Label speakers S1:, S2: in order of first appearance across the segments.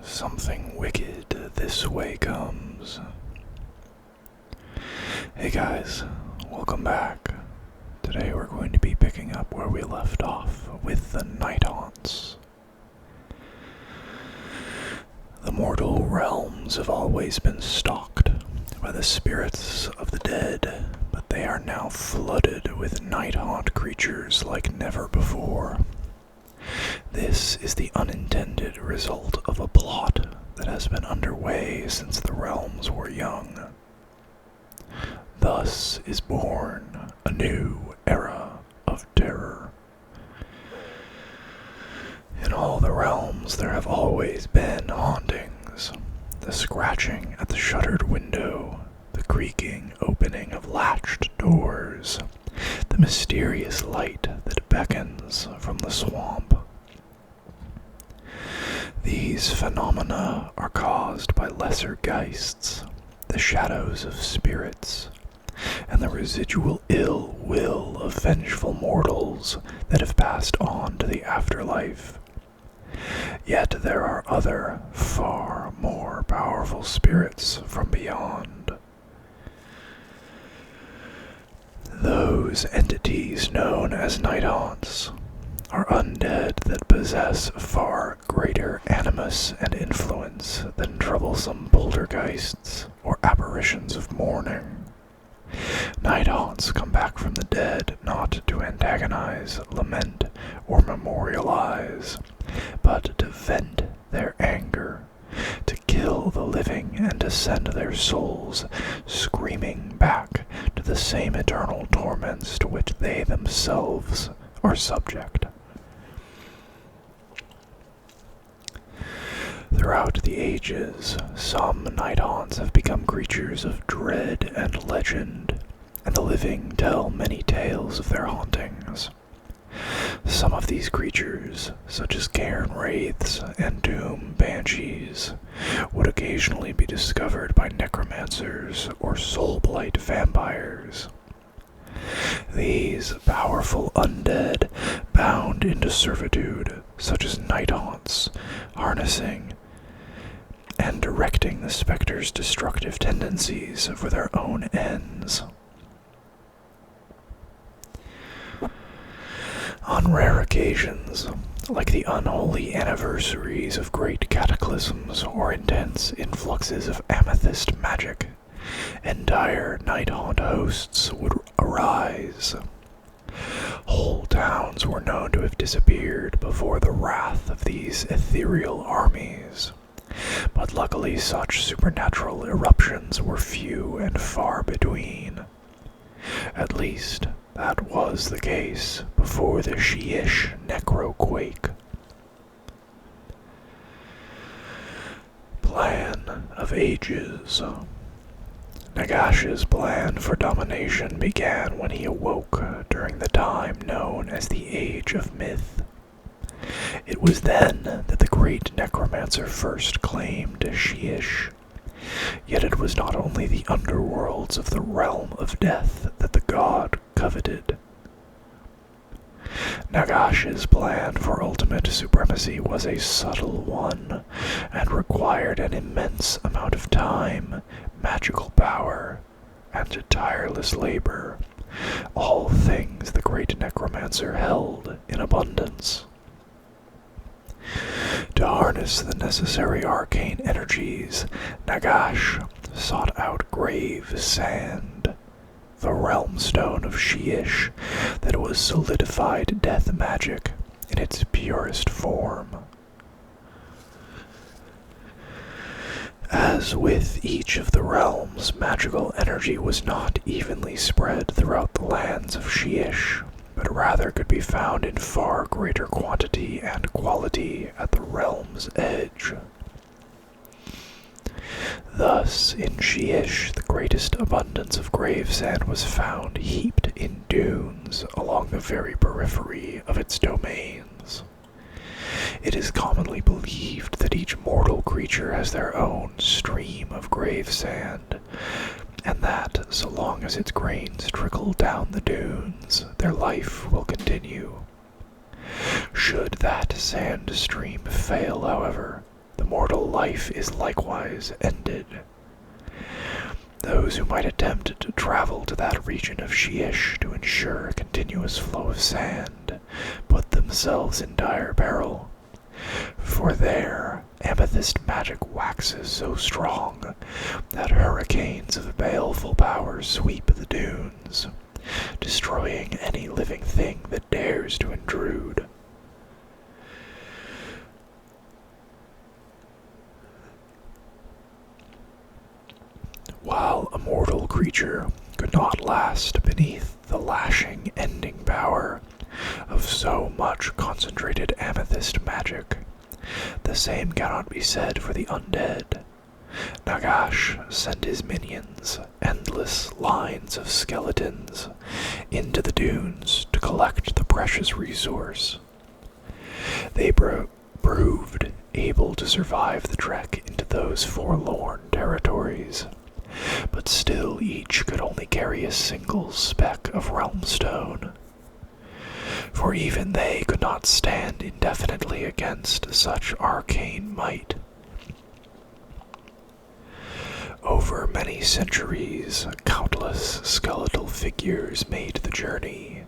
S1: Something wicked this way comes. Hey guys, welcome back. Today we're going to be picking up where we left off with the Nighthaunts. The mortal realms have always been stalked by the spirits of the dead, but they are now flooded with Nighthaunt creatures like never before. This is the unintended result of a plot that has been underway since the realms were young. Thus is born a new era of terror. In all the realms there have always been hauntings. The scratching at the shuttered window, the creaking opening of latched doors, the mysterious light that beckons from the swamp. These phenomena are caused by lesser geists, the shadows of spirits, and the residual ill will of vengeful mortals that have passed on to the afterlife. Yet there are other, far more powerful spirits from beyond. Those entities known as Nighthaunts are undead that possess far greater animus and influence than troublesome poltergeists or apparitions of mourning. Nighthaunts come back from the dead not to antagonize, lament, or memorialize, but to vent their anger, to kill the living and to send their souls screaming back to the same eternal torments to which they themselves are subject. Throughout the ages, some Nighthaunts have become creatures of dread and legend, and the living tell many tales of their hauntings. Some of these creatures, such as cairn wraiths and doom banshees, would occasionally be discovered by necromancers or soul-blight vampires. These powerful undead, bound into servitude, such as Nighthaunts, harnessing and directing the specter's destructive tendencies for their own ends. On rare occasions, like the unholy anniversaries of great cataclysms or intense influxes of amethyst magic, entire Nighthaunt hosts would arise. Whole towns were known to have disappeared before the wrath of these ethereal armies, but luckily such supernatural eruptions were few and far between. At least, that was the case before the she-ish Necroquake. Plan of Ages. Nagash's plan for domination began when he awoke during the time known as the Age of Myth. It was then that the great necromancer first claimed she-ish. Yet it was not only the underworlds of the realm of death that the god coveted. Nagash's plan for ultimate supremacy was a subtle one, and required an immense amount of time, magical power, and tireless labor, all things the great necromancer held in abundance. To harness the necessary arcane energies, Nagash sought out grave sand, the realm stone of she-ish that was solidified death magic in its purest form. As with each of the realms, magical energy was not evenly spread throughout the lands of she-ish, but rather could be found in far greater quantity and quality at the realm's edge. Thus, in she-ish, the greatest abundance of grave sand was found heaped in dunes along the very periphery of its domains. It is commonly believed that each mortal creature has their own stream of grave sand, and that, so long as its grains trickle down the dunes, their life will continue. Should that sand stream fail, however, the mortal life is likewise ended. Those who might attempt to travel to that region of Shyish to ensure a continuous flow of sand put themselves in dire peril, for there amethyst magic waxes so strong that hurricanes of baleful power sweep the dunes, destroying any living thing that dares to intrude. While a mortal creature could not last beneath the lashing ending power of so much concentrated amethyst magic, the same cannot be said for the undead. Nagash sent his minions, endless lines of skeletons, into the dunes to collect the precious resource. They proved able to survive the trek into those forlorn territories, but still each could only carry a single speck of realmstone, for even they could not stand indefinitely against such arcane might. Over many centuries, countless skeletal figures made the journey,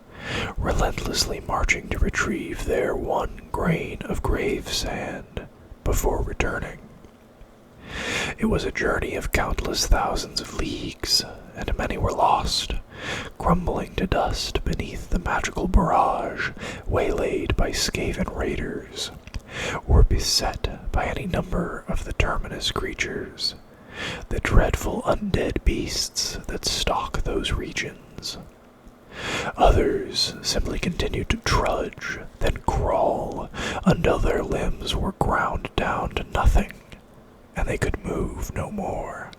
S1: relentlessly marching to retrieve their one grain of grave sand before returning. It was a journey of countless thousands of leagues, and many were lost, crumbling to dust beneath the magical barrage, waylaid by Skaven raiders, or beset by any number of the terminus creatures, the dreadful undead beasts that stalk those regions. Others simply continued to trudge, then crawl, until their limbs were ground down to nothing, and they could move no more.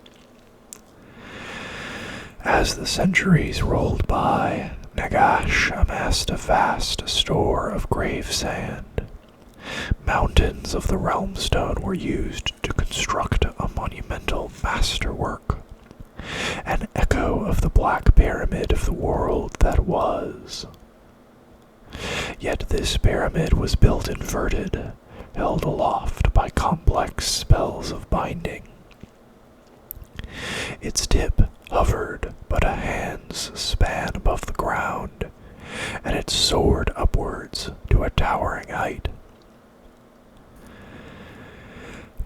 S1: As the centuries rolled by, Nagash amassed a vast store of grave sand. Mountains of the realmstone were used to construct a monumental masterwork, an echo of the black pyramid of the world that was. Yet this pyramid was built inverted, held aloft by complex spells of binding. Its tip hovered but a hand's span above the ground, and it soared upwards to a towering height.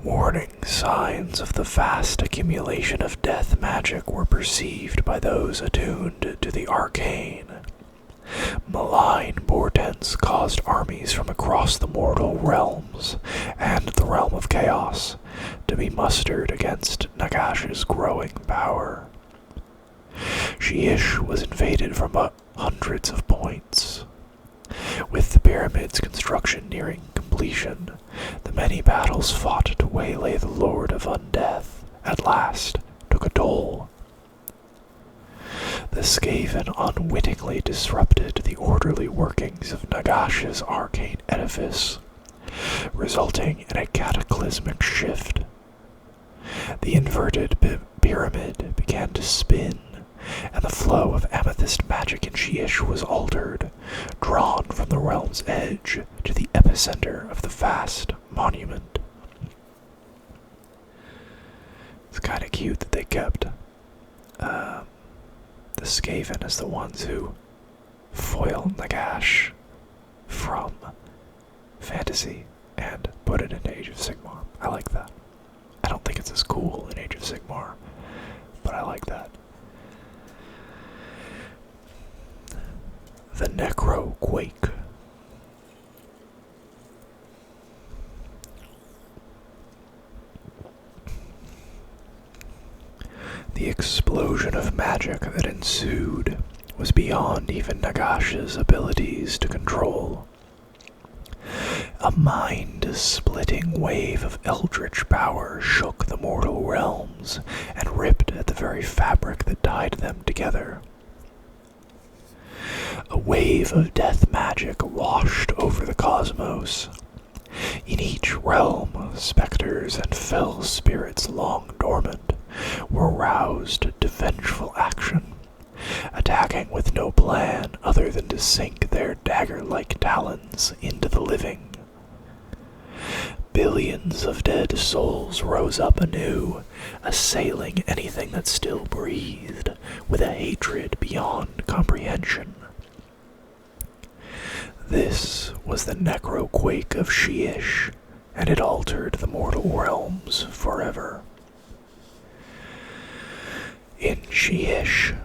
S1: Warning signs of the vast accumulation of death magic were perceived by those attuned to the arcane. Malign portents caused armies from across the mortal realms and the realm of chaos to be mustered against Nagash's growing power. Shyish was invaded from hundreds of points. With the pyramid's construction nearing completion, the many battles fought to waylay the Lord of Undeath at last took a toll. The Skaven unwittingly disrupted the orderly workings of Nagash's arcane edifice, resulting in a cataclysmic shift. The inverted pyramid began to spin, and the flow of amethyst magic in Shyish was altered, drawn from the realm's edge to the epicenter of the vast monument. It's kind of cute that they kept the Skaven as the ones who foil Nagash from fantasy and put it into Age of Sigmar. I like that. I don't think it's as cool in Age of Sigmar, but I like that. The Necroquake. The explosion of magic that ensued was beyond even Nagash's abilities to control. A mind-splitting wave of eldritch power shook the mortal realms and ripped at the very fabric that tied them together. A wave of death magic washed over the cosmos. In each realm, specters and fell spirits long dormant were roused to vengeful action, attacking with no plan other than to sink their dagger-like talons into the living. Billions of dead souls rose up anew, assailing anything that still breathed with a hatred beyond comprehension. This was the Necroquake of Shyish, and it altered the mortal realms forever. In Shyish,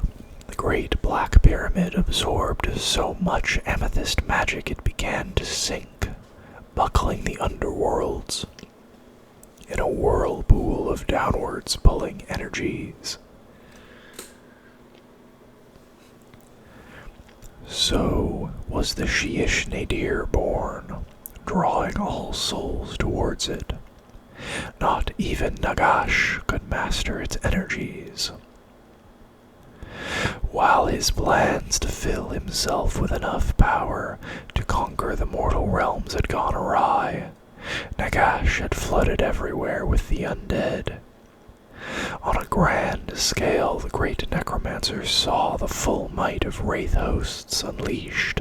S1: the great black pyramid absorbed so much amethyst magic it began to sink, buckling the underworlds in a whirlpool of downwards pulling energies. So was the Shyish Nadir born, drawing all souls towards it. Not even Nagash could master its energies. While his plans to fill himself with enough power to conquer the mortal realms had gone awry, Nagash had flooded everywhere with the undead. On a grand scale, the great necromancer saw the full might of wraith hosts unleashed,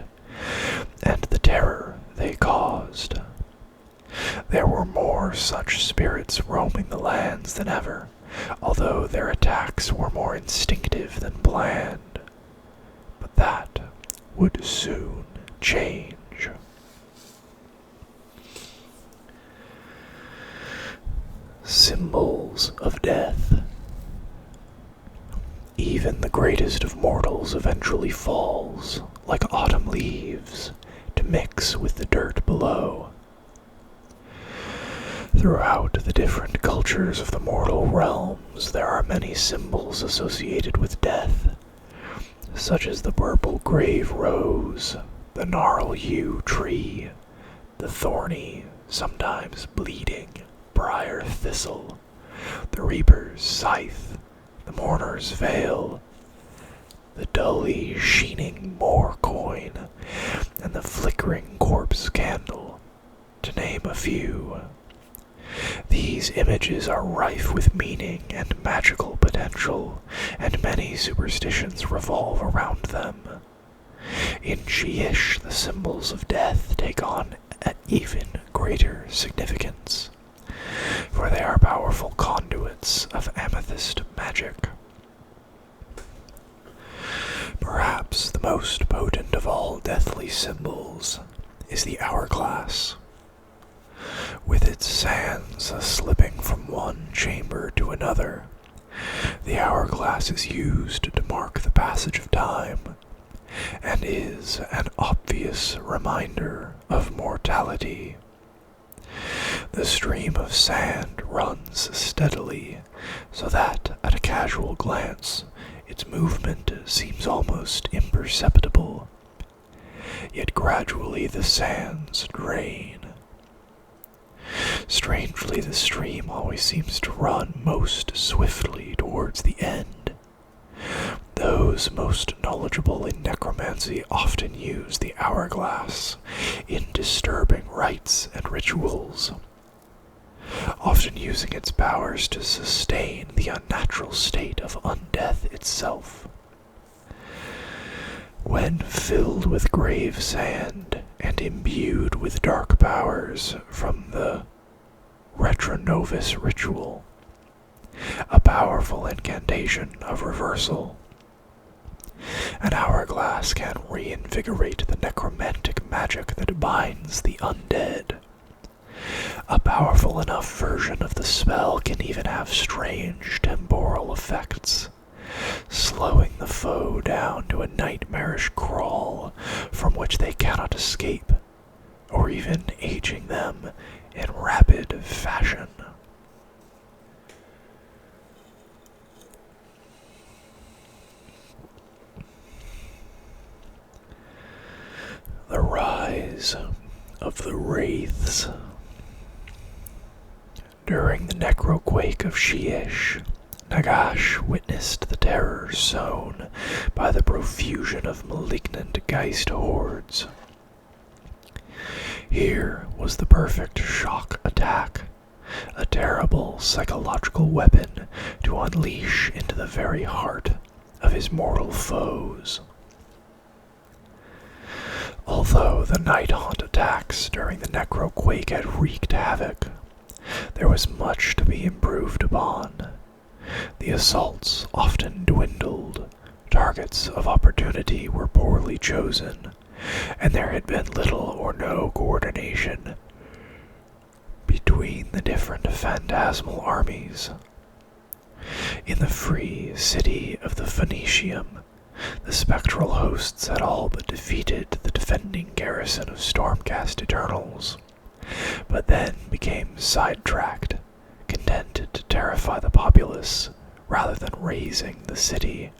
S1: and the terror they caused. There were more such spirits roaming the lands than ever, although their attacks were more instinctive than planned. But that would soon change. Symbols of death. Even the greatest of mortals eventually falls, like autumn leaves, to mix with the dirt below. Throughout the different cultures of the mortal realms, there are many symbols associated with death, such as the purple grave rose, the gnarl yew tree, the thorny, sometimes bleeding, briar thistle, the reaper's scythe, the mourner's veil, the dully sheening moor coin, and the flickering corpse candle, to name a few. These images are rife with meaning and magical potential, and many superstitions revolve around them. In Shyish, the symbols of death take on an even greater significance, for they are powerful conduits of amethyst magic. Perhaps the most potent of all deathly symbols is the Hourglass. With its sands slipping from one chamber to another, the Hourglass is used to mark the passage of time, and is an obvious reminder of mortality. The stream of sand runs steadily, so that, at a casual glance, its movement seems almost imperceptible. Yet gradually the sands drain. Strangely, the stream always seems to run most swiftly towards the end. Those most knowledgeable in necromancy often use the Hourglass in disturbing rites and rituals, often using its powers to sustain the unnatural state of undeath itself. When filled with grave sand and imbued with dark powers from the Retronovus ritual, a powerful incantation of reversal, an Hourglass can reinvigorate the necromantic magic that binds the undead. A powerful enough version of the spell can even have strange temporal effects, slowing the foe down to a nightmarish crawl from which they cannot escape, or even aging them in rapid fashion. The rise of the Wraiths. During the Necroquake of Shyish, Nagash witnessed the terror sown by the profusion of malignant Geist hordes. Here was the perfect shock attack, a terrible psychological weapon to unleash into the very heart of his mortal foes. Although the Nighthaunt attacks during the Necroquake had wreaked havoc, there was much to be improved upon. The assaults often dwindled, targets of opportunity were poorly chosen, and there had been little or no coordination between the different phantasmal armies. In the free city of the Phoenicium, the spectral hosts had all but defeated the defending garrison of Stormcast Eternals, but then became sidetracked, contented to terrify the populace rather than razing the city.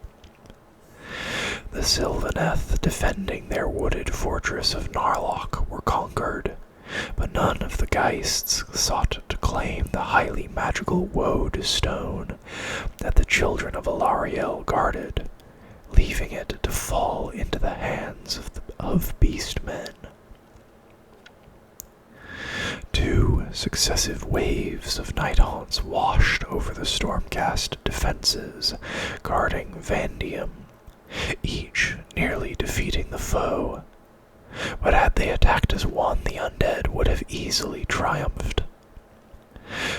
S1: The Sylvaneth defending their wooded fortress of Narlock were conquered, but none of the Geists sought to claim the highly magical Woad Stone that the children of Alariel guarded, leaving it to fall into the hands of beastmen. 2 successive waves of Nighthaunts washed over the Stormcast defenses, guarding Vandium, each nearly defeating the foe. But had they attacked as one, the undead would have easily triumphed.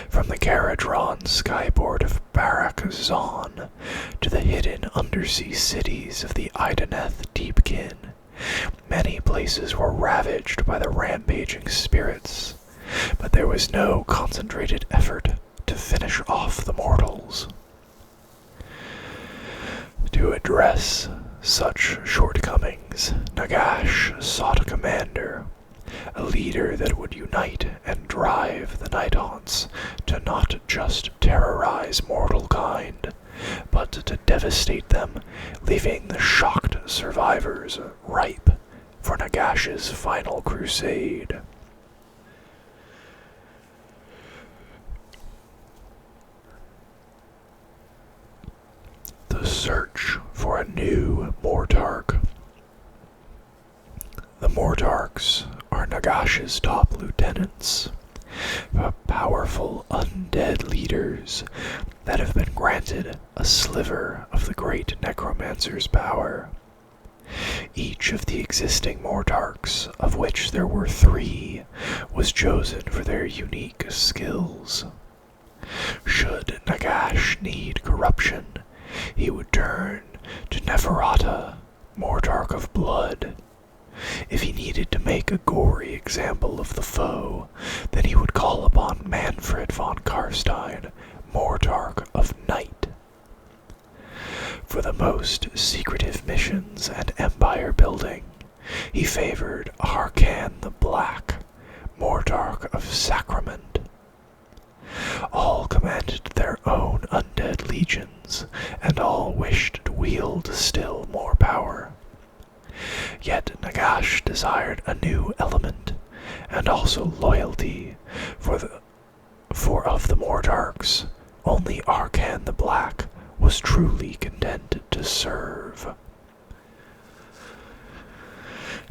S1: From the Caradron skyboard of Barak Zon to the hidden undersea cities of the Ideneth Deepkin, many places were ravaged by the rampaging spirits, but there was no concentrated effort to finish off the mortals. To address such shortcomings, Nagash sought a commander, a leader that would unite and drive the Nighthaunts to not just terrorize mortal kind, but to devastate them, leaving the shocked survivors ripe for Nagash's final crusade. The search for a new Mortarch. The Mortarchs are Nagash's top lieutenants, powerful undead leaders that have been granted a sliver of the great necromancer's power. Each of the existing Mortarchs, of which there were 3, was chosen for their unique skills. Should Nagash need corruption, he would turn to Neferata, Mortarch of Blood. If he needed to make a gory example of the foe, then he would call upon Manfred von Karstein, Mortarch of Night. For the most secretive missions and empire building, he favored Harkan the Black, Mortarch of Sacrament. All commanded their own undead legions, and all wished to wield still more power. Yet Nagash desired a new element, and also loyalty, for of the Mortarchs, only Harkan the Black was truly content to serve.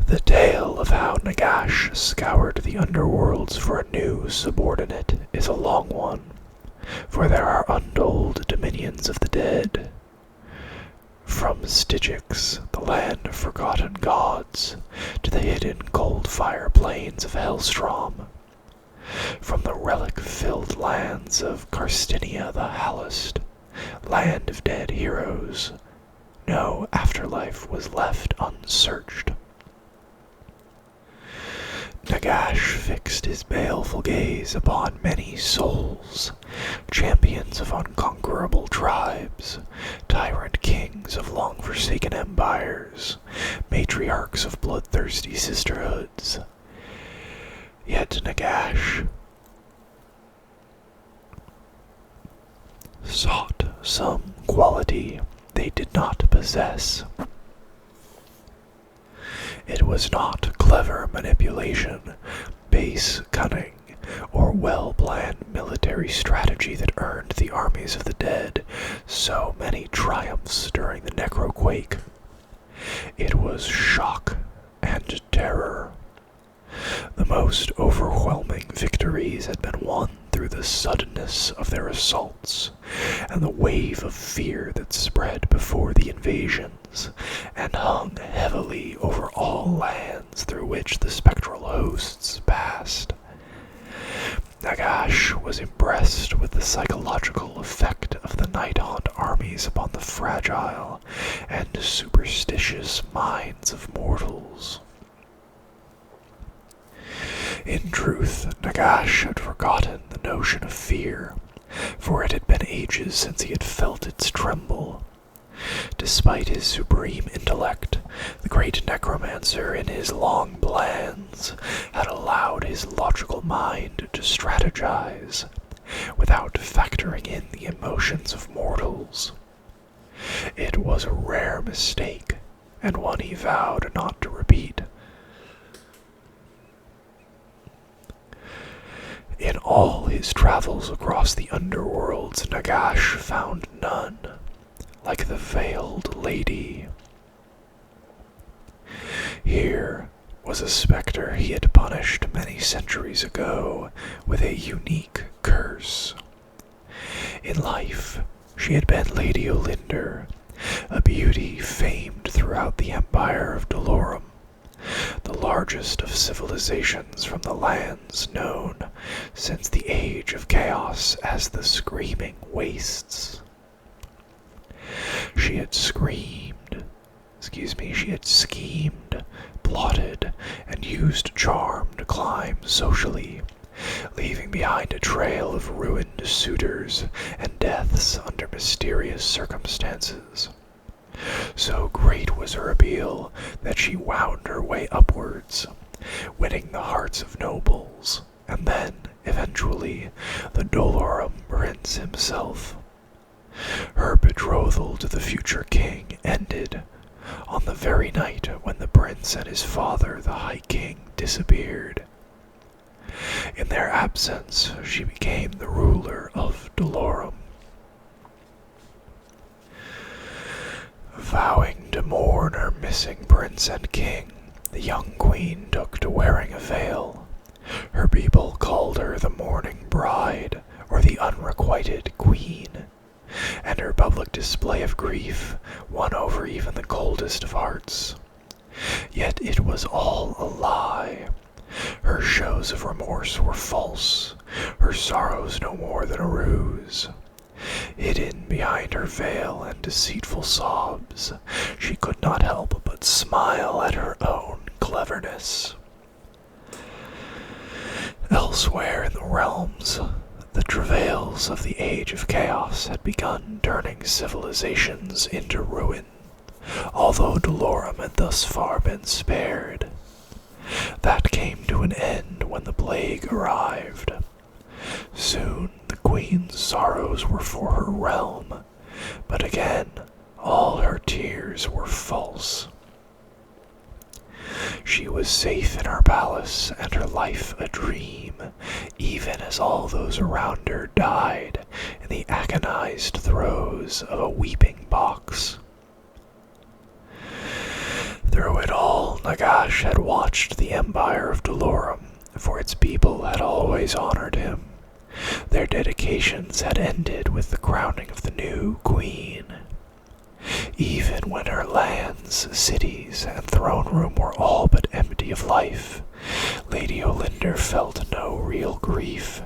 S1: The tale of how Nagash scoured the underworlds for a new subordinate is a long one, for there are untold dominions of the dead. From Stygics, the land of forgotten gods, to the hidden cold-fire plains of Hellstrom. From the relic-filled lands of Carstinia the Hallest, land of dead heroes, no afterlife was left unsearched. Nagash fixed his baleful gaze upon many souls, champions of unconquerable tribes, tyrant kings of long-forsaken empires, matriarchs of bloodthirsty sisterhoods. Yet Nagash sought some quality they did not possess. It was not clever manipulation, base cunning, or well-planned military strategy that earned the armies of the dead so many triumphs during the Necroquake. It was shock and terror. The most overwhelming victories had been won through the suddenness of their assaults, and the wave of fear that spread before the invasions, and hung heavily over all lands through which the spectral hosts passed. Nagash was impressed with the psychological effect of the Nighthaunt armies upon the fragile and superstitious minds of mortals. In truth, Nagash had forgotten the notion of fear, for it had been ages since he had felt its tremble. Despite his supreme intellect, the great necromancer in his long plans had allowed his logical mind to strategize, without factoring in the emotions of mortals. It was a rare mistake, and one he vowed not to repeat. In all his travels across the underworlds, Nagash found none like the Veiled Lady. Here was a specter he had punished many centuries ago with a unique curse. In life, she had been Lady Olinder, a beauty famed throughout the Empire of Dolorum, the largest of civilizations from the lands known since the Age of Chaos as the Screaming Wastes. She had schemed, plotted, and used charm to climb socially, leaving behind a trail of ruined suitors and deaths under mysterious circumstances. So great was her appeal that she wound her way upwards, winning the hearts of nobles, and then, eventually, the Dolorum Prince himself. Her betrothal to the future king ended on the very night when the prince and his father, the High King, disappeared. In their absence, she became the ruler of Dolorum. Vowing to mourn her missing prince and king, the young queen took to wearing a veil. Her people called her the Mourning Bride, or the Unrequited Queen, and her public display of grief won over even the coldest of hearts. Yet it was all a lie. Her shows of remorse were false, her sorrows no more than a ruse. Hidden behind her veil and deceitful sobs, she could not help but smile at her own cleverness. Elsewhere in the realms, the travails of the Age of Chaos had begun turning civilizations into ruin, although Dolorum had thus far been spared. That came to an end when the plague arrived. Soon the queen's sorrows were for her realm, but again all her tears were false. She was safe in her palace and her life a dream, even as all those around her died in the agonized throes of a weeping box. Through it all, Nagash had watched the Empire of Dolorum, for its people had always honored him. Their dedications had ended with the crowning of the new queen. Even when her lands, cities, and throne room were all but empty of life, Lady Olinder felt no real grief,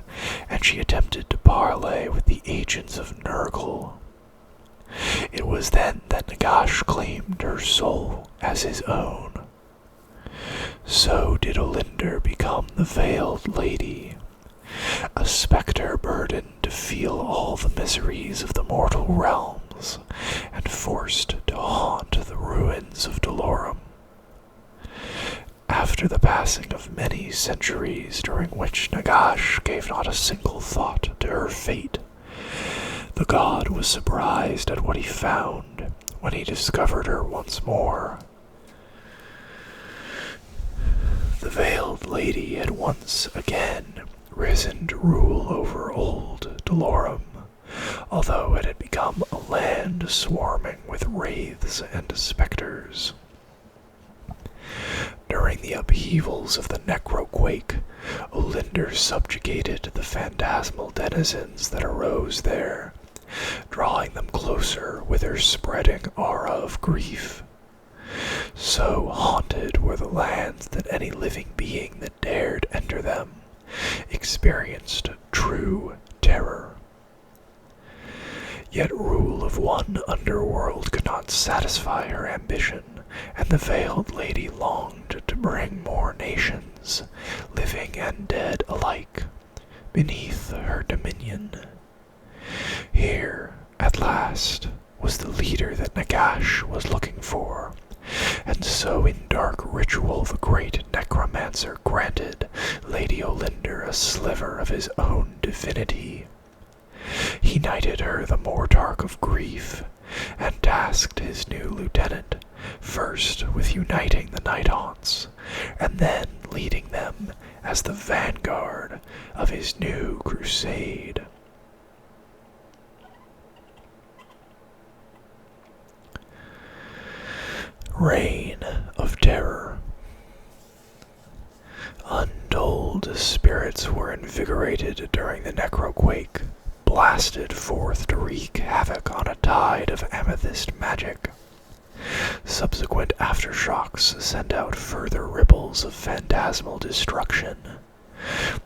S1: and she attempted to parley with the agents of Nurgle. It was then that Nagash claimed her soul as his own. So did Olinder become the Veiled Lady, a spectre burdened to feel all the miseries of the mortal realms, and forced to haunt the ruins of Dolorum. After the passing of many centuries during which Nagash gave not a single thought to her fate, the god was surprised at what he found when he discovered her once more. The Veiled Lady had once again risen to rule over old Dolorum, although it had become a land swarming with wraiths and specters. During the upheavals of the Necroquake, Olinder subjugated the phantasmal denizens that arose there, drawing them closer with her spreading aura of grief. So haunted were the lands that any living being that dared enter them experienced true terror. Yet rule of one underworld could not satisfy her ambition, and the veiled lady longed to bring more nations, living and dead alike, beneath her dominion. Here, at last, was the leader that Nagash was looking for, and so in dark ritual the great necromancer granted Lady Olinder a sliver of his own divinity. He knighted her the Mortarch of Grief, and tasked his new lieutenant first with uniting the Nighthaunts, and then leading them as the vanguard of his new crusade. Reign of Terror. Untold spirits were invigorated during the Necroquake, blasted forth to wreak havoc on a tide of amethyst magic. Subsequent aftershocks sent out further ripples of phantasmal destruction.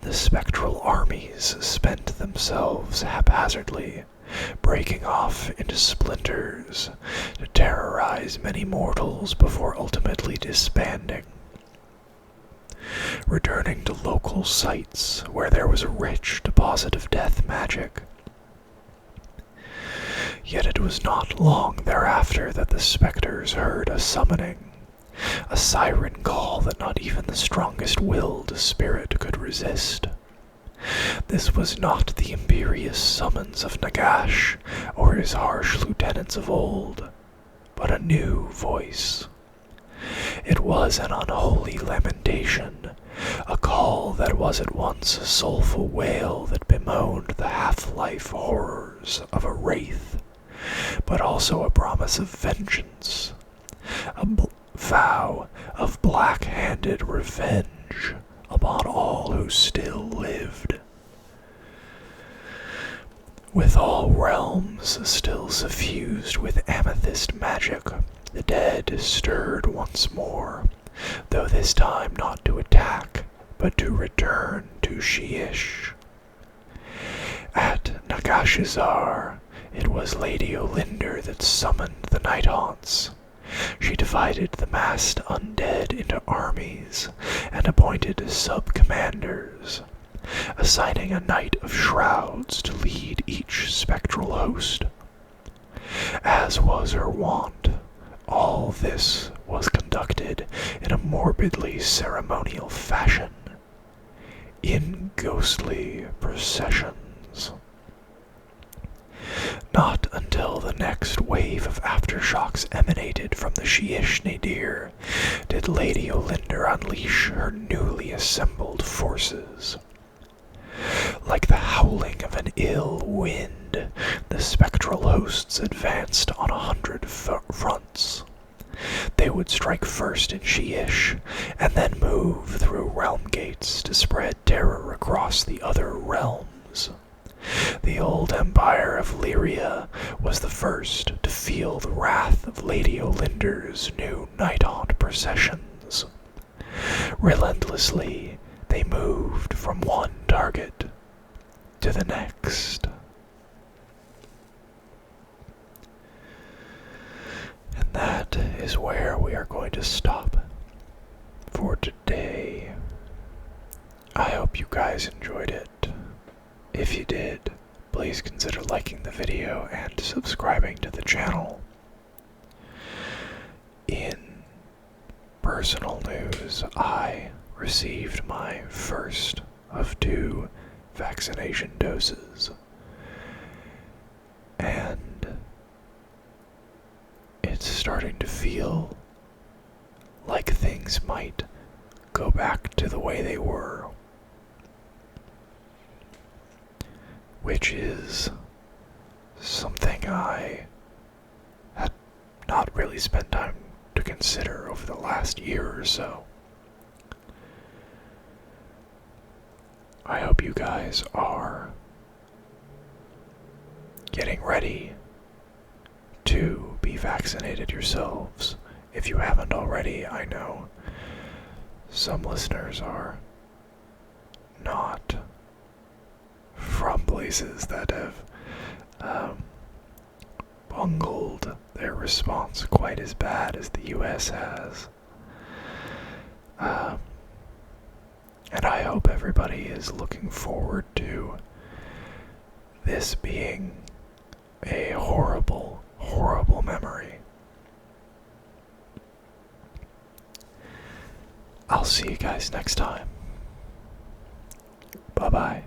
S1: The spectral armies spent themselves haphazardly, breaking off into splinters to terrorize many mortals before ultimately disbanding, returning to local sites where there was a rich deposit of death magic. Yet it was not long thereafter that the specters heard a summoning, a siren call that not even the strongest-willed spirit could resist. This was not the imperious summons of Nagash or his harsh lieutenants of old, but a new voice. It was an unholy lamentation, a call that was at once a soulful wail that bemoaned the half-life horrors of a wraith, but also a promise of vengeance, a vow of black-handed revenge upon all who still lived. With all realms still suffused with amethyst magic, the dead stirred once more, though this time not to attack, but to return to Shyish. At Nagashazar, it was Lady Olinder that summoned the Nighthaunts. She divided the massed undead into armies and appointed sub-commanders, assigning a Knight of Shrouds to lead each spectral host. As was her wont, all this was conducted in a morbidly ceremonial fashion, in ghostly processions. Not until the next wave of aftershocks emanated from the Shyish Nadir did Lady Olinder unleash her newly assembled forces. Like the howling of an ill wind, the spectral hosts advanced on 100 fronts. They would strike first in Shyish, and then move through realm gates to spread terror across the other realms. The old empire of Lyria was the first to feel the wrath of Lady Olinder's new Nighthaunt processions. Relentlessly, they moved from one target to the next. And that is where we are going to stop for today. I hope you guys enjoyed it. If you did, please consider liking the video and subscribing to the channel. In personal news, I received my first of 2 vaccination doses, and it's starting to feel like things might go back to the way they were, which is something I had not really spent time to consider over the last year or so. I hope you guys are getting ready to be vaccinated yourselves. If you haven't already, I know some listeners are not from places that have bungled their response quite as bad as the US has. And I hope everybody is looking forward to this being a horrible, horrible memory. I'll see you guys next time. Bye-bye.